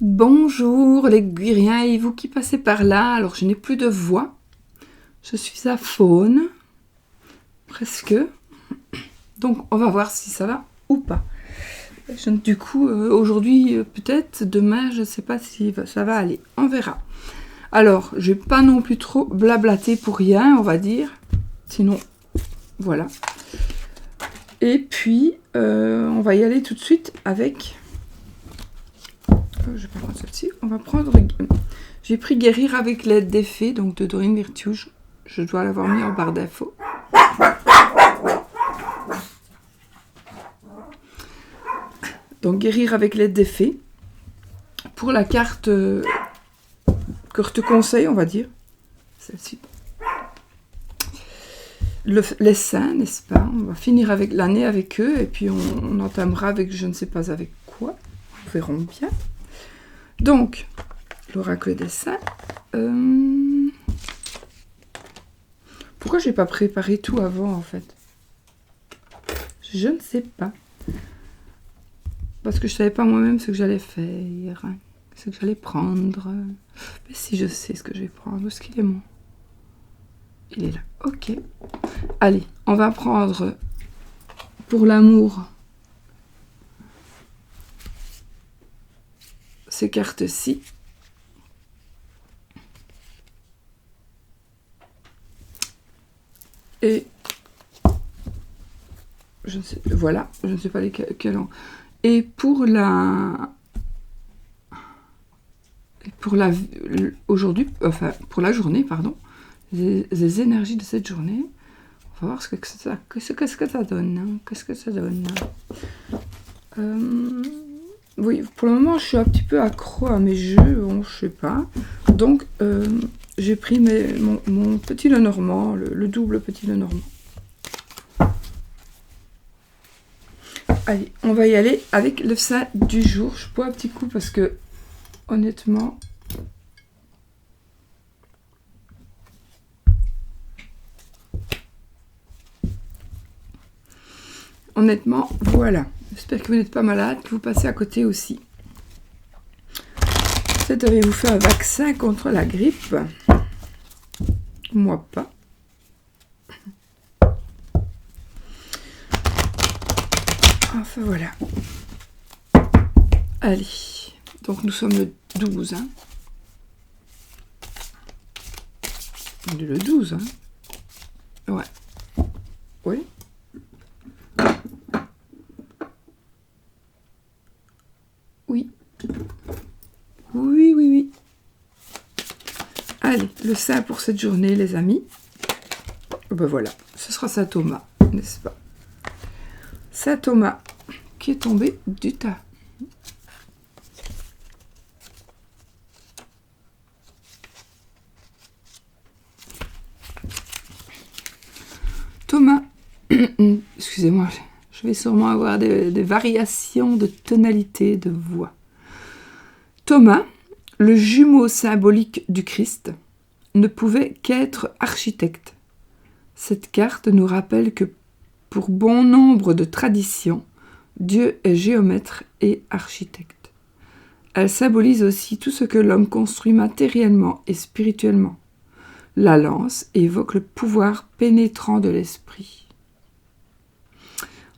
Bonjour les guériens et vous qui passez par là. Alors je n'ai plus de voix. Je suis à faune. Presque. Donc on va voir si ça va ou pas. Du coup, aujourd'hui peut-être, demain je ne sais pas si ça va aller. On verra. Alors, je vais pas non plus trop blablater pour rien, on va dire. Sinon, voilà. Et puis, on va y aller tout de suite avec... je vais pas prendre celle-ci. On va prendre... J'ai pris Guérir avec l'aide des fées, donc de Dorine Virtue. Je dois l'avoir mis en barre d'infos. Donc, Guérir avec l'aide des fées. Pour la carte que je te conseille, on va dire. Celle-ci. Les saints, n'est-ce pas? On va finir avec l'année avec eux et puis on entamera avec je ne sais pas avec quoi. Nous verrons bien. Donc, l'oracle des saints. Pourquoi j'ai pas préparé tout avant en fait? Je ne sais pas. Parce que je savais pas moi-même ce que j'allais faire, ce que j'allais prendre. Mais si je sais ce que je vais prendre, où est-ce qu'il est mon? Il est là. Ok. Allez, on va prendre pour l'amour ces cartes-ci. Et je ne sais, voilà, je ne sais pas lesquels. Et pour aujourd'hui, enfin pour la journée, pardon, les énergies de cette journée. On va voir qu'est-ce que ça donne. Hein, qu'est-ce que ça donne. Oui, pour le moment, je suis un petit peu accro à mes jeux, bon, je sais pas. Donc, j'ai pris mon petit Lenormand, le double petit Lenormand. Allez, on va y aller avec le saint du jour. Je bois un petit coup parce que, honnêtement... Honnêtement, voilà. J'espère que vous n'êtes pas malade, que vous passez à côté aussi. Peut-être avez-vous fait un vaccin contre la grippe? Moi pas. Enfin voilà. Allez. Donc nous sommes le 12. Hein. On est le 12. Hein. Ouais. Oui. Oui. Oui, oui, oui. Allez, le saint pour cette journée, les amis. Ben voilà, ce sera Saint Thomas, n'est-ce pas? Saint Thomas qui est tombé du tas. Thomas, excusez-moi, je vais sûrement avoir des variations de tonalité de voix. Thomas, le jumeau symbolique du Christ, ne pouvait qu'être architecte. Cette carte nous rappelle que pour bon nombre de traditions, Dieu est géomètre et architecte. Elle symbolise aussi tout ce que l'homme construit matériellement et spirituellement. La lance évoque le pouvoir pénétrant de l'esprit.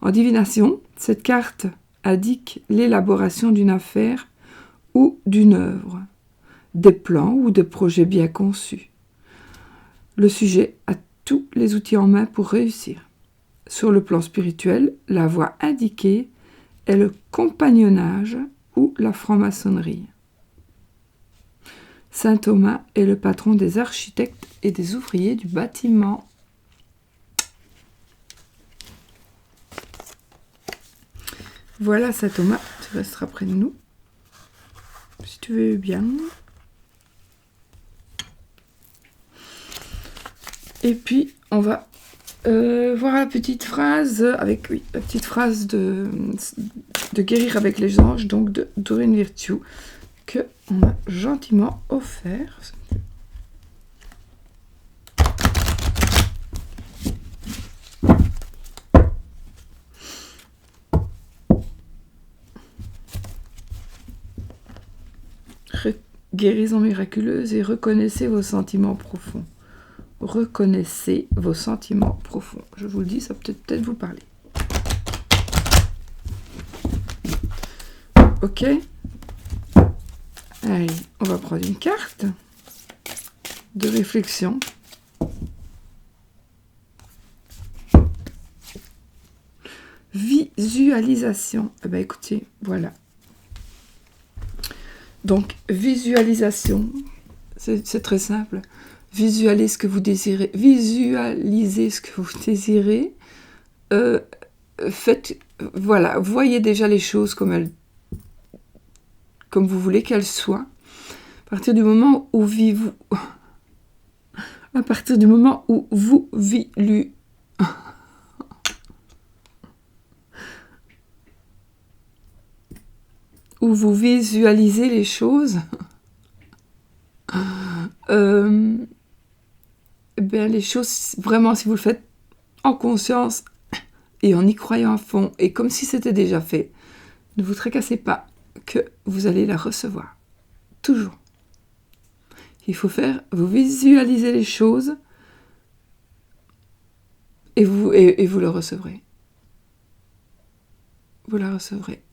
En divination, cette carte indique l'élaboration d'une affaire ou d'une œuvre, des plans ou des projets bien conçus. Le sujet a tous les outils en main pour réussir. Sur le plan spirituel, la voie indiquée est le compagnonnage ou la franc-maçonnerie. Saint Thomas est le patron des architectes et des ouvriers du bâtiment. Voilà Saint Thomas, tu resteras près de nous, si tu veux bien. Et puis, on va voir la petite phrase, la petite phrase de Guérir avec les anges, donc de Dorine Virtue, que on m'a gentiment offert. guérison miraculeuse et reconnaissez vos sentiments profonds. Reconnaissez vos sentiments profonds. Je vous le dis, ça peut peut-être vous parler. Ok. Allez, on va prendre une carte de réflexion. Visualisation. Eh bien, écoutez, voilà. Donc, visualisation, c'est très simple. Visualisez ce que vous désirez. Visualisez ce que vous désirez. Faites, voilà, voyez déjà les choses comme vous voulez qu'elles soient. À partir du moment où où vous visualisez les choses, bien les choses, vraiment, si vous le faites en conscience et en y croyant à fond, et comme si c'était déjà fait, ne vous tracassez pas que vous allez la recevoir. Toujours. Il faut vous visualisez les choses et vous le recevrez. Vous la recevrez.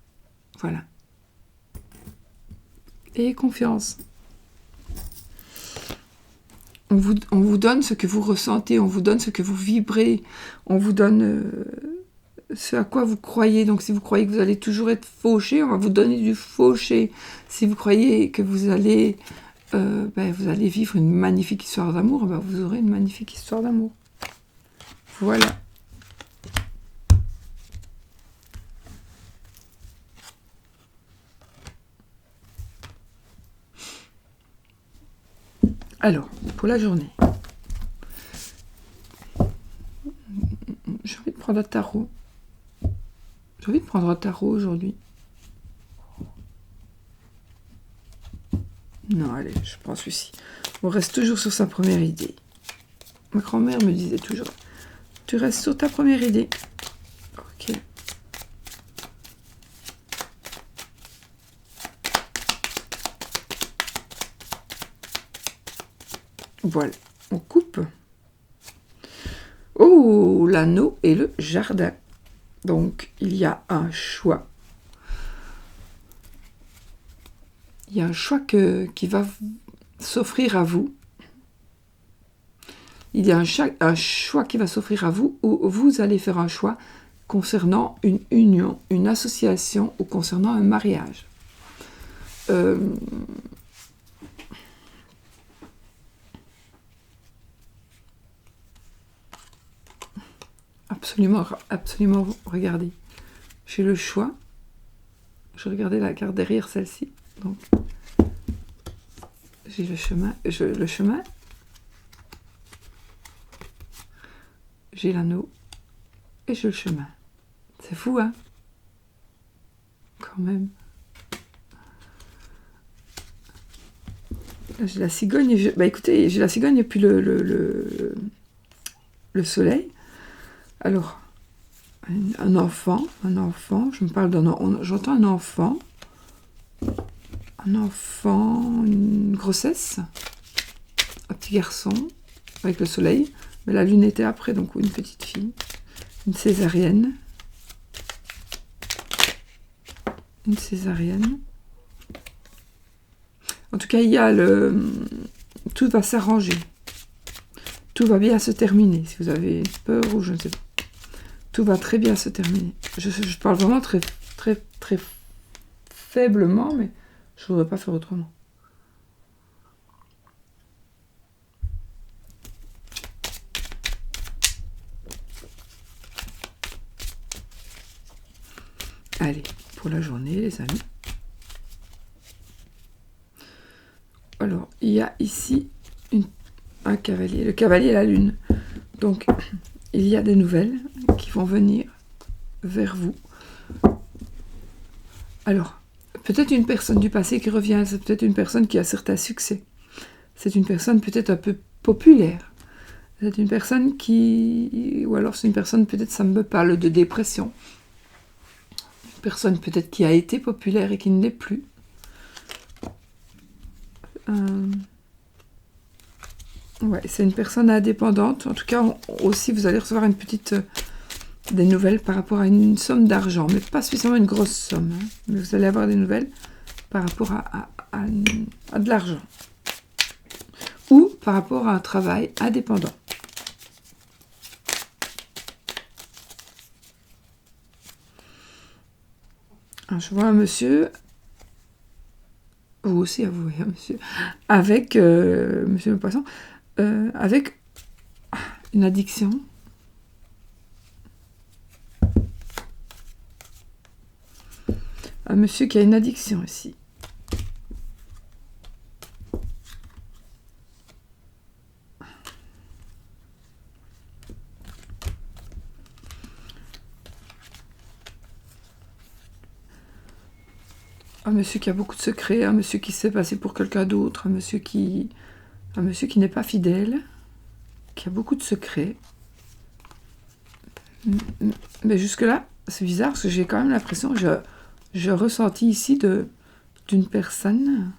Voilà. Ayez confiance. On vous donne ce que vous ressentez, on vous donne ce que vous vibrez, on vous donne ce à quoi vous croyez. Donc si vous croyez que vous allez toujours être fauché, on va vous donner du fauché. Si vous croyez que vous allez vivre une magnifique histoire d'amour, vous aurez une magnifique histoire d'amour. Voilà. Alors, pour la journée, j'ai envie de prendre un tarot. J'ai envie de prendre un tarot aujourd'hui. Non, allez, je prends celui-ci. On reste toujours sur sa première idée. Ma grand-mère me disait toujours, tu restes sur ta première idée. Ok. Voilà, on coupe. Oh, l'anneau et le jardin. Donc, il y a un choix. Il y a un choix qui va s'offrir à vous. Il y a un choix qui va s'offrir à vous où vous allez faire un choix concernant une union, une association ou concernant un mariage. Absolument, absolument, regardez. J'ai le choix. Je regardais la carte derrière celle-ci. Donc, j'ai le chemin. J'ai l'anneau. Et j'ai le chemin. C'est fou, hein? Quand même. Là, j'ai la cigogne. Écoutez, j'ai la cigogne et puis le soleil. Alors, un enfant, je me parle j'entends un enfant, une grossesse, un petit garçon avec le soleil, mais la lune était après, donc une petite fille, une césarienne. En tout cas, tout va s'arranger. Tout va bien se terminer, si vous avez peur ou je ne sais pas. Tout va très bien se terminer. Je parle vraiment très, très, très faiblement, mais je ne voudrais pas faire autrement. Allez, pour la journée, les amis. Alors, il y a ici un cavalier. Le cavalier et la lune. Donc, il y a des nouvelles qui vont venir vers vous. Alors, peut-être une personne du passé qui revient, c'est peut-être une personne qui a certains succès. C'est une personne peut-être un peu populaire. C'est une personne ou alors c'est une personne, peut-être ça me parle de dépression. Une personne peut-être qui a été populaire et qui ne l'est plus. Ouais, c'est une personne indépendante. En tout cas, aussi, vous allez recevoir des nouvelles par rapport à une somme d'argent, mais pas spécialement une grosse somme. Hein. Mais vous allez avoir des nouvelles par rapport à de l'argent. Ou par rapport à un travail indépendant. Alors, je vois un monsieur, vous aussi, vous voyez un monsieur, avec, monsieur le poisson, avec une addiction. Un monsieur qui a une addiction ici. Un monsieur qui a beaucoup de secrets, un monsieur qui s'est passé pour quelqu'un d'autre, un monsieur qui n'est pas fidèle, qui a beaucoup de secrets. Mais jusque-là, c'est bizarre parce que j'ai quand même l'impression, je ressentis ici d'une personne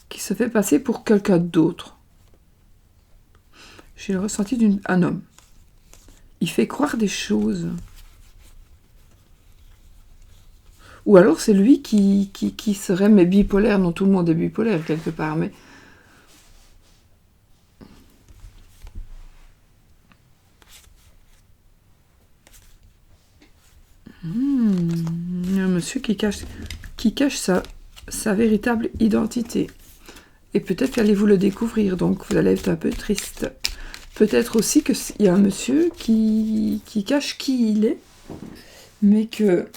qui se fait passer pour quelqu'un d'autre. J'ai le ressenti d'un homme. Il fait croire des choses. Ou alors c'est lui qui serait mais bipolaire. Non, tout le monde est bipolaire quelque part, mais... Un monsieur qui cache sa véritable identité. Et peut-être qu'allez-vous le découvrir, donc vous allez être un peu triste. Peut-être aussi qu'il y a un monsieur qui cache qui il est, mais que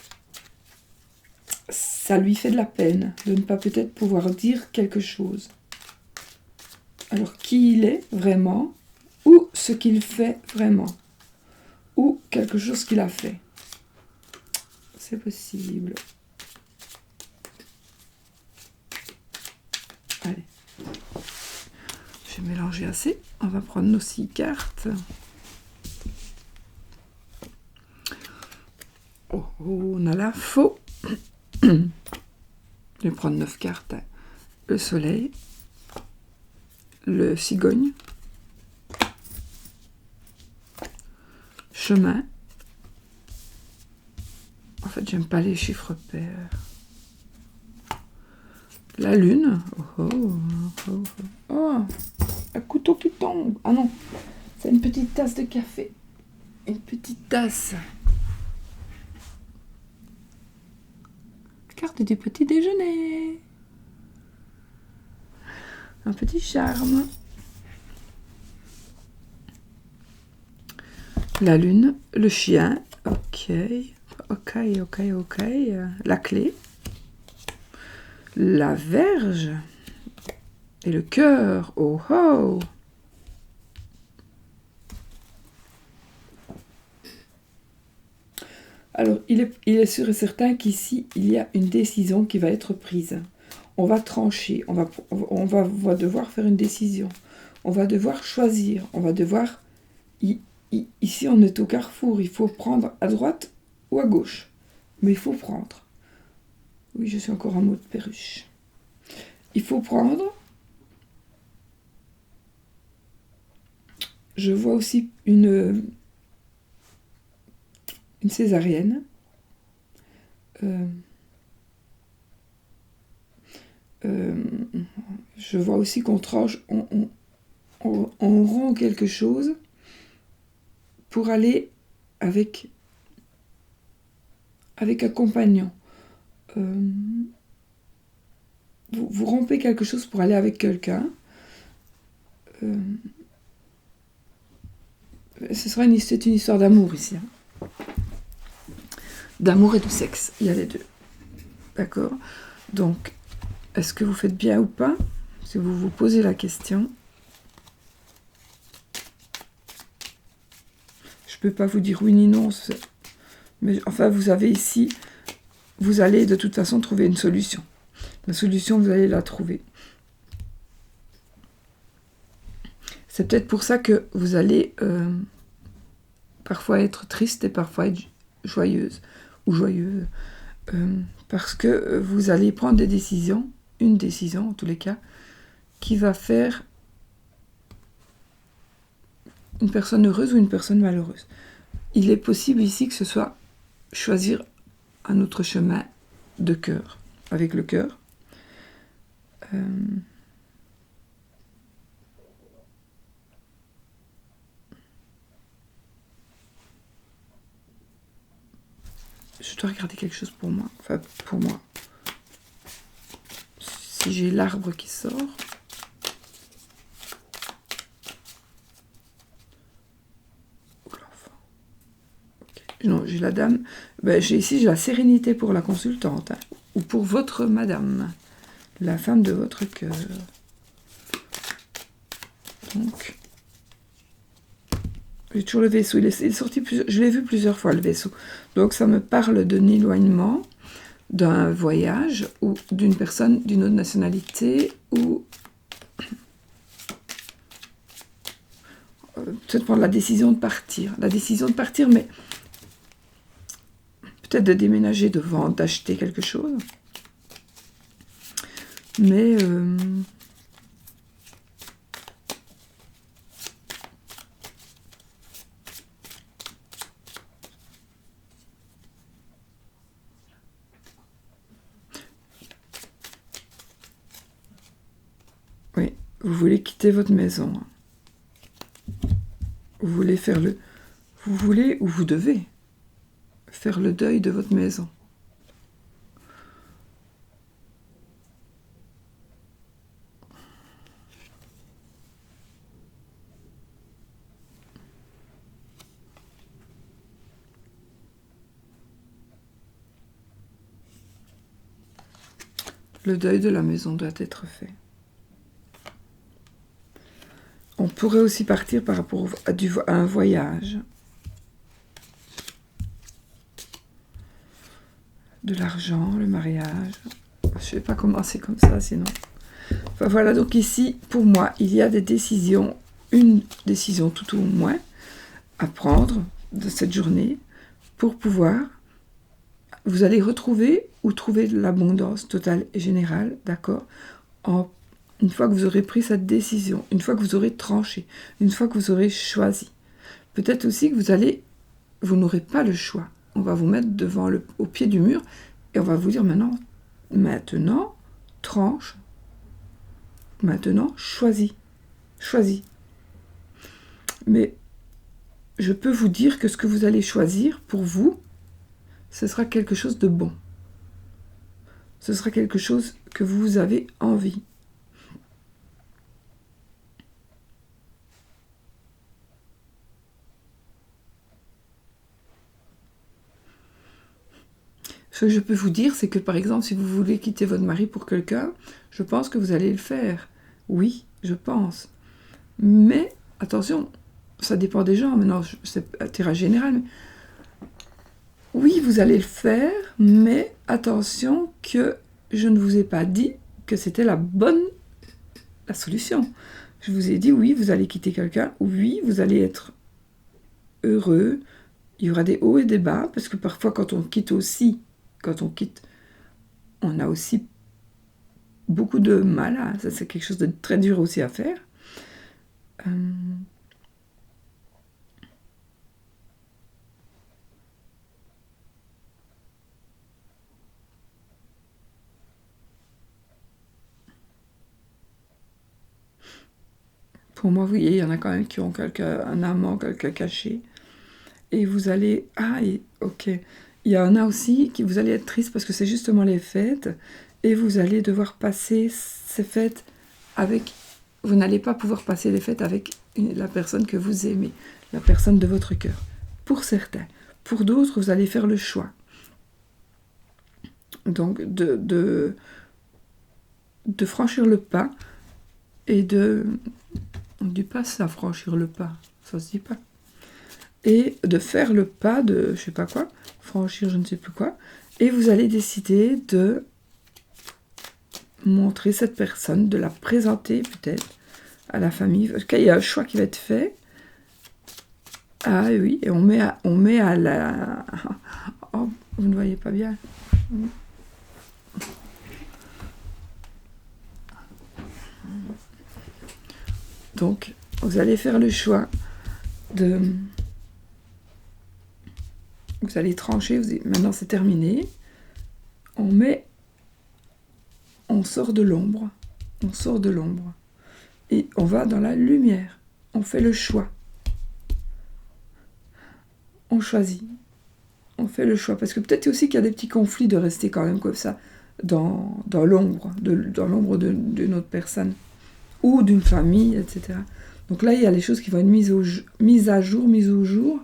ça lui fait de la peine de ne pas peut-être pouvoir dire quelque chose. Alors, qui il est vraiment, ou ce qu'il fait vraiment, ou quelque chose qu'il a fait. C'est possible. Allez. Je vais mélanger assez. On va prendre nos 6 cartes. Oh, on a la faux. Je vais prendre 9 cartes. Le soleil. Le cigogne. Chemin. En fait, j'aime pas les chiffres pairs. La lune. Oh, un couteau qui tombe. Ah non, c'est une petite tasse de café. Une petite tasse. Carte du petit déjeuner. Un petit charme. La lune, le chien. Ok. La clé. La Vierge. Et le cœur. Oh oh. Alors, il est sûr et certain qu'ici, il y a une décision qui va être prise. On va trancher, on va devoir faire une décision. On va devoir choisir, on va devoir... Ici, on est au carrefour, il faut prendre à droite ou à gauche. Mais il faut prendre. Oui, je suis encore en mode perruche. Il faut prendre... Je vois aussi une césarienne. Je vois aussi qu'on tranche, on rend quelque chose pour aller avec un compagnon. Vous rompez quelque chose pour aller avec quelqu'un. C'est une histoire d'amour ici. Hein. D'amour et de sexe, il y a les deux. D'accord ? Donc, est-ce que vous faites bien ou pas ? Si vous vous posez la question. Je ne peux pas vous dire oui ni non. Mais enfin, vous avez ici, vous allez de toute façon trouver une solution. La solution, vous allez la trouver. C'est peut-être pour ça que vous allez parfois être triste et parfois être joyeuse ou joyeux. Parce que vous allez prendre des décisions, une décision en tous les cas, qui va faire une personne heureuse ou une personne malheureuse. Il est possible ici que ce soit choisir un autre chemin de cœur, avec le cœur. Je dois regarder quelque chose pour moi. Enfin, pour moi. Si j'ai l'arbre qui sort. Ou l'enfant. Okay. Non, j'ai la dame. Ben, j'ai la sérénité pour la consultante. Hein, ou pour votre madame. La femme de votre cœur. Donc. J'ai toujours le vaisseau. Il est sorti je l'ai vu plusieurs fois, le vaisseau. Donc, ça me parle d'un éloignement, d'un voyage, ou d'une personne d'une autre nationalité, ou peut-être prendre la décision de partir. La décision de partir, mais peut-être de déménager, de vendre, d'acheter quelque chose. Mais... oui, vous voulez quitter votre maison. Vous voulez faire le... Vous voulez ou vous devez faire le deuil de votre maison. Le deuil de la maison doit être fait. On pourrait aussi partir par rapport à un voyage. De l'argent, le mariage. Je ne vais pas commencer comme ça, sinon. Enfin, voilà, donc ici, pour moi, il y a des décisions, une décision tout au moins, à prendre de cette journée pour pouvoir... Vous allez retrouver ou trouver de l'abondance totale et générale, d'accord, une fois que vous aurez pris cette décision, une fois que vous aurez tranché, une fois que vous aurez choisi. Peut-être aussi que vous n'aurez pas le choix. On va vous mettre au pied du mur et on va vous dire maintenant, tranche, maintenant, choisis. Mais je peux vous dire que ce que vous allez choisir pour vous, ce sera quelque chose de bon. Ce sera quelque chose que vous avez envie. Ce que je peux vous dire, c'est que par exemple, si vous voulez quitter votre mari pour quelqu'un, je pense que vous allez le faire. Oui, je pense. Mais, attention, ça dépend des gens. Maintenant, c'est un tirage général. Mais... oui, vous allez le faire, mais attention que je ne vous ai pas dit que c'était la solution. Je vous ai dit, oui, vous allez quitter quelqu'un. Oui, vous allez être heureux. Il y aura des hauts et des bas, parce que parfois, quand on quitte, on a aussi beaucoup de mal. Hein. Ça, c'est quelque chose de très dur aussi à faire. Pour moi, vous voyez, il y en a quand même qui ont un amant, quelqu'un caché. Et vous allez... ok. Il y en a aussi qui vous allez être triste parce que c'est justement les fêtes. Et vous allez devoir passer ces fêtes avec... Vous n'allez pas pouvoir passer les fêtes avec la personne que vous aimez. La personne de votre cœur. Pour certains. Pour d'autres, vous allez faire le choix. Donc, de franchir le pas. Et on ne dit pas ça, franchir le pas. Ça se dit pas. Et de faire le pas de, je sais pas quoi, franchir je ne sais plus quoi, et vous allez décider de montrer cette personne, de la présenter peut-être à la famille. Parce qu'il y a un choix qui va être fait. Ah oui, et on met à la... Oh, vous ne voyez pas bien. Donc, vous allez faire le choix de... Vous allez trancher, maintenant c'est terminé. On sort de l'ombre. On sort de l'ombre. Et on va dans la lumière. On fait le choix. On choisit. On fait le choix. Parce que peut-être aussi qu'il y a des petits conflits de rester quand même comme ça, dans l'ombre, dans l'ombre d'une autre personne, ou d'une famille, etc. Donc là, il y a les choses qui vont être mises à jour, mises au jour.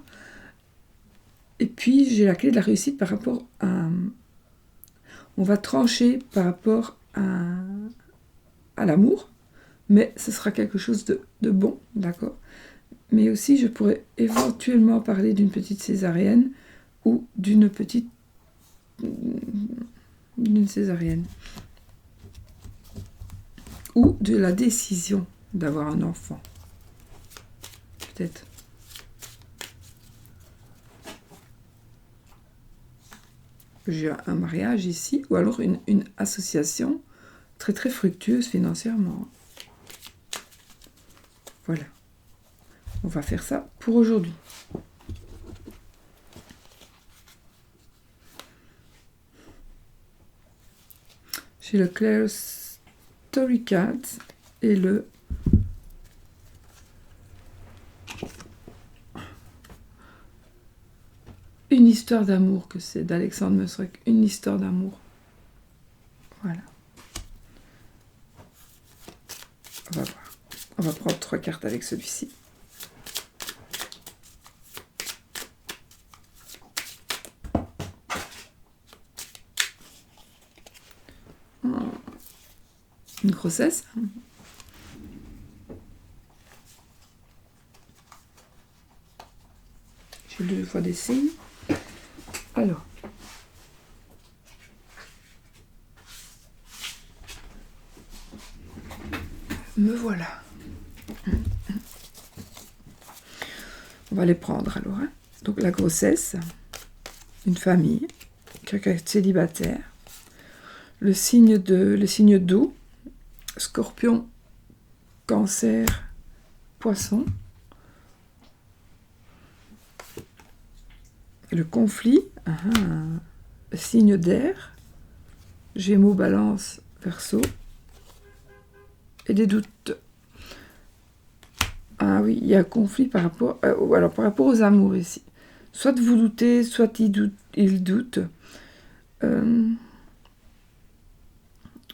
Et puis, j'ai la clé de la réussite par rapport à... On va trancher par rapport à l'amour, mais ce sera quelque chose de bon, d'accord ? Mais aussi, je pourrais éventuellement parler d'une petite césarienne ou d'une césarienne. Ou de la décision d'avoir un enfant. Peut-être. J'ai un mariage ici, ou alors une association très très fructueuse financièrement. Voilà. On va faire ça pour aujourd'hui. J'ai le Claire Story Cat et le Une histoire d'amour, que c'est d'Alexandre Mosrek. Une histoire d'amour. Voilà. On va voir. On va prendre 3 cartes avec celui-ci. Une grossesse. J'ai 2 fois des signes. Alors. Me voilà. On va les prendre alors. Hein. Donc la grossesse, une famille, quelqu'un de célibataire, le signe d'eau, Scorpion, Cancer, Poisson, le conflit, signe d'air, Gémeaux, Balance, Verseau, et des doutes. Ah oui, il y a un conflit par rapport aux amours ici. Soit vous doutez, soit il doute.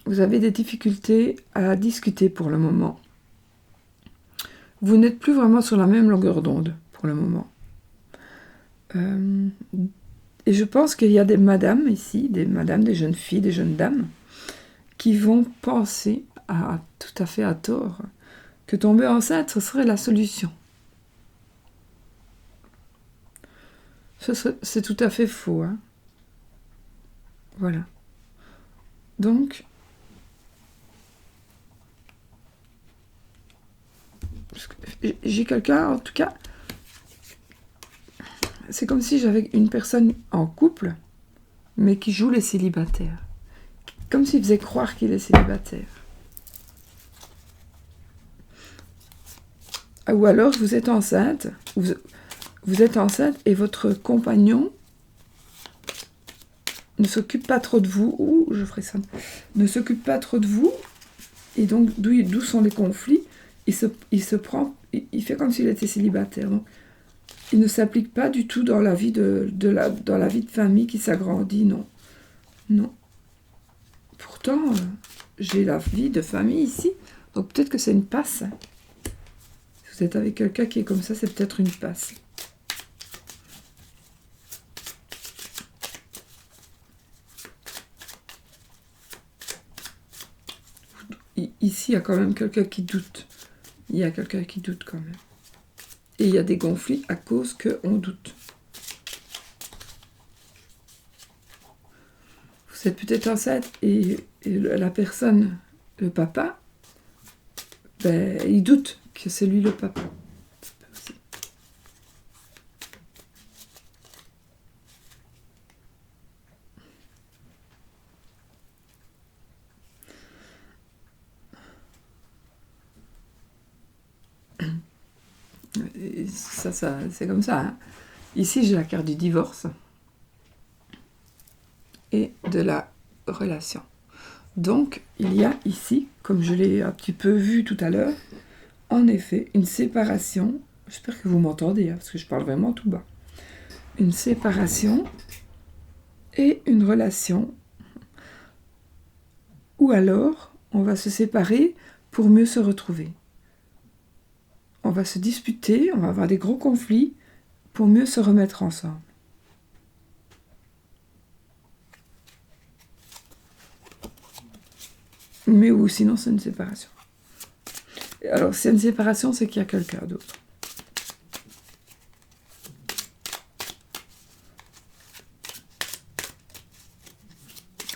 Vous avez des difficultés à discuter pour le moment. Vous n'êtes plus vraiment sur la même longueur d'onde pour le moment. Et je pense qu'il y a des madames ici, des jeunes filles, des jeunes dames, qui vont penser, tout à fait à tort, que tomber enceinte, ce serait la solution. C'est tout à fait faux. Hein. Voilà. Donc, j'ai quelqu'un, en tout cas, c'est comme si j'avais une personne en couple, mais qui joue les célibataires. Comme s'il faisait croire qu'il est célibataire. Ou alors, vous êtes enceinte, et votre compagnon ne s'occupe pas trop de vous, ne s'occupe pas trop de vous, et donc d'où sont les conflits, il fait comme s'il était célibataire. Donc, il ne s'applique pas du tout dans la vie dans la vie de famille qui s'agrandit, non. Non. Pourtant, j'ai la vie de famille ici, donc peut-être que c'est une passe. Si vous êtes avec quelqu'un qui est comme ça, c'est peut-être une passe. Ici, il y a quand même quelqu'un qui doute. Il y a quelqu'un qui doute quand même. Et il y a des conflits à cause qu'on doute. Vous êtes peut-être enceinte et la personne, le papa, il doute que c'est lui le papa. ça c'est comme ça. Hein. Ici, j'ai la carte du divorce et de la relation. Donc, il y a ici, comme je l'ai un petit peu vu tout à l'heure, en effet, une séparation. J'espère que vous m'entendez, hein, parce que je parle vraiment tout bas. Une séparation et une relation. Ou alors, on va se séparer pour mieux se retrouver. On va se disputer, on va avoir des gros conflits pour mieux se remettre ensemble. Mais ou sinon, c'est une séparation. Alors, si c'est une séparation, c'est qu'il y a quelqu'un d'autre.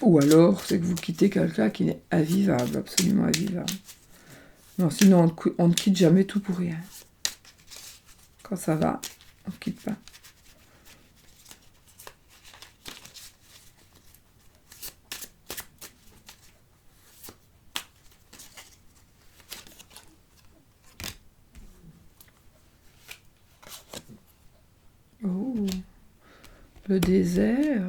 Ou alors, c'est que vous quittez quelqu'un qui est invivable, absolument invivable. Non, sinon, on ne quitte jamais tout pour rien. Quand ça va, on ne quitte pas. Oh, le désert.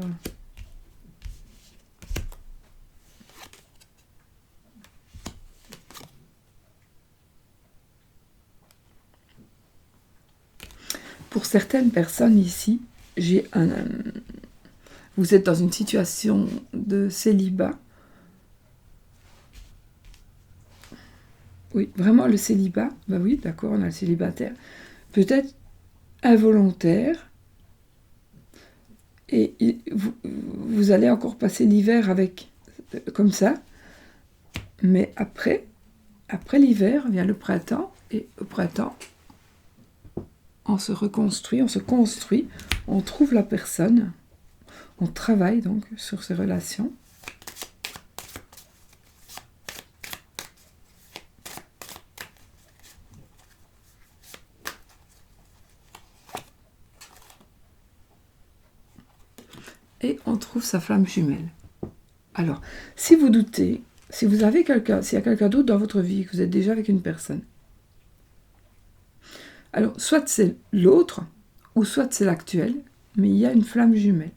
Pour certaines personnes ici, vous êtes dans une situation de célibat. Oui, vraiment le célibat. Ben oui, d'accord, on a le célibataire. Peut-être involontaire. Et vous allez encore passer l'hiver avec comme ça. Mais après l'hiver vient le printemps. Et au printemps, on se reconstruit, on se construit, on trouve la personne. On travaille donc sur ces relations. Et on trouve sa flamme jumelle. Alors, si vous doutez, si vous avez quelqu'un, s'il y a quelqu'un d'autre dans votre vie, que vous êtes déjà avec une personne, alors soit c'est l'autre, ou soit c'est l'actuel, mais il y a une flamme jumelle.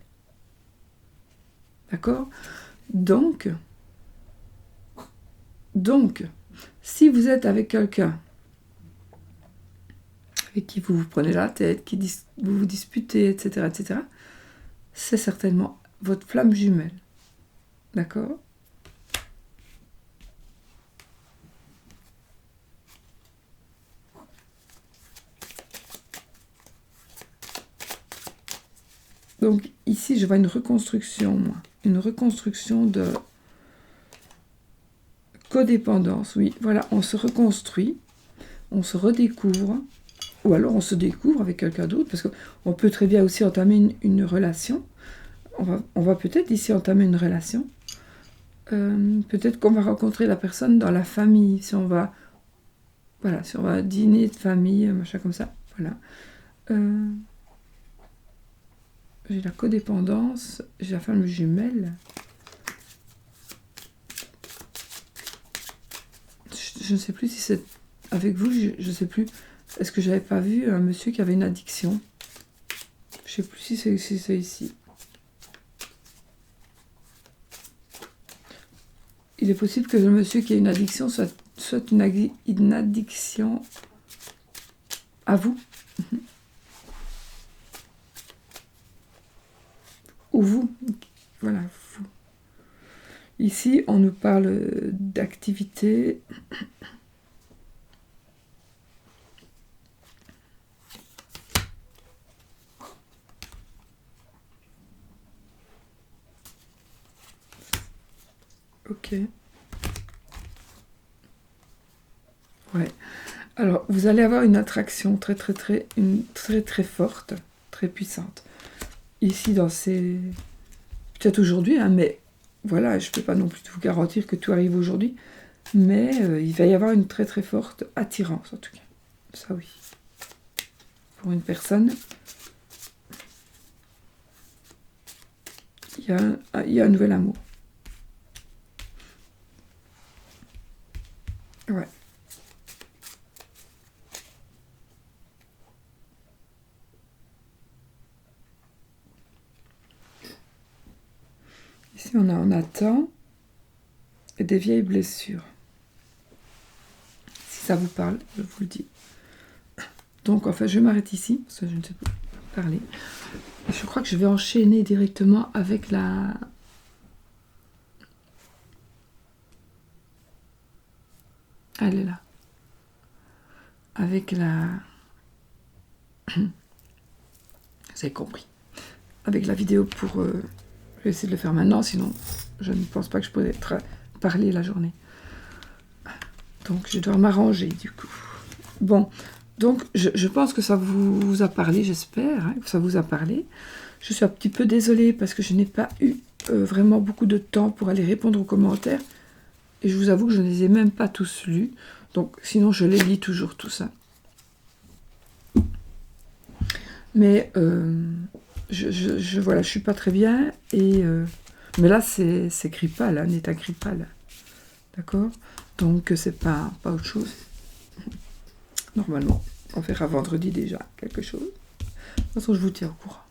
D'accord ? Donc, si vous êtes avec quelqu'un avec qui vous vous prenez la tête, vous vous disputez, etc., c'est certainement votre flamme jumelle. D'accord ? Donc ici, je vois une reconstruction, moi. Une reconstruction de codépendance, oui. Voilà, on se reconstruit, on se redécouvre, ou alors on se découvre avec quelqu'un d'autre, parce qu'on peut très bien aussi entamer une relation. On va peut-être ici entamer une relation. Peut-être qu'on va rencontrer la personne dans la famille, si on va dîner de famille, machin comme ça. Voilà. J'ai la codépendance, j'ai la femme jumelle. Je ne sais plus si c'est avec vous, je ne sais plus. Est-ce que j'avais pas vu un monsieur qui avait une addiction? Je ne sais plus si c'est ici. Il est possible que le monsieur qui a une addiction soit une addiction à vous. Ou vous. Voilà, vous. Ici, on nous parle d'activité. Ok. Ouais. Alors, vous allez avoir une attraction très forte, très puissante. Ici, dans ces... Peut-être aujourd'hui, hein, mais voilà, je ne peux pas non plus vous garantir que tout arrive aujourd'hui, mais il va y avoir une très forte attirance, en tout cas. Ça, oui. Pour une personne, il y a un nouvel amour. Ouais. Ici, on attend et des vieilles blessures. Si ça vous parle, je vous le dis. Donc, enfin, je m'arrête ici, parce que je ne sais pas parler. Et je crois que je vais enchaîner directement avec la... Elle est là. Avec la... Vous avez compris. Avec la vidéo pour... Je vais essayer de le faire maintenant, sinon je ne pense pas que je pourrais parler la journée. Donc, je dois m'arranger, du coup. Bon, donc, je pense que ça vous a parlé, j'espère, hein, que ça vous a parlé. Je suis un petit peu désolée parce que je n'ai pas eu vraiment beaucoup de temps pour aller répondre aux commentaires. Et je vous avoue que je ne les ai même pas tous lus. Donc, sinon, je les lis toujours, tout ça. Mais, voilà, je suis pas très bien. Et, mais là, c'est grippal, hein, état grippal. D'accord? Donc, c'est pas autre chose. Normalement, on verra vendredi déjà quelque chose. De toute façon, je vous tiens au courant.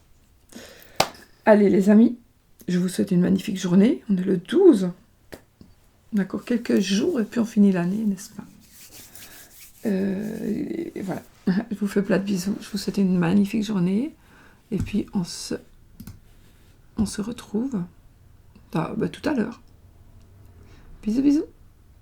Allez, les amis, je vous souhaite une magnifique journée. On est le 12. D'accord, quelques jours et puis on finit l'année, n'est-ce pas? Et voilà. Je vous fais plein de bisous. Je vous souhaite une magnifique journée. Et puis, on se retrouve tout à l'heure. Bisous, bisous.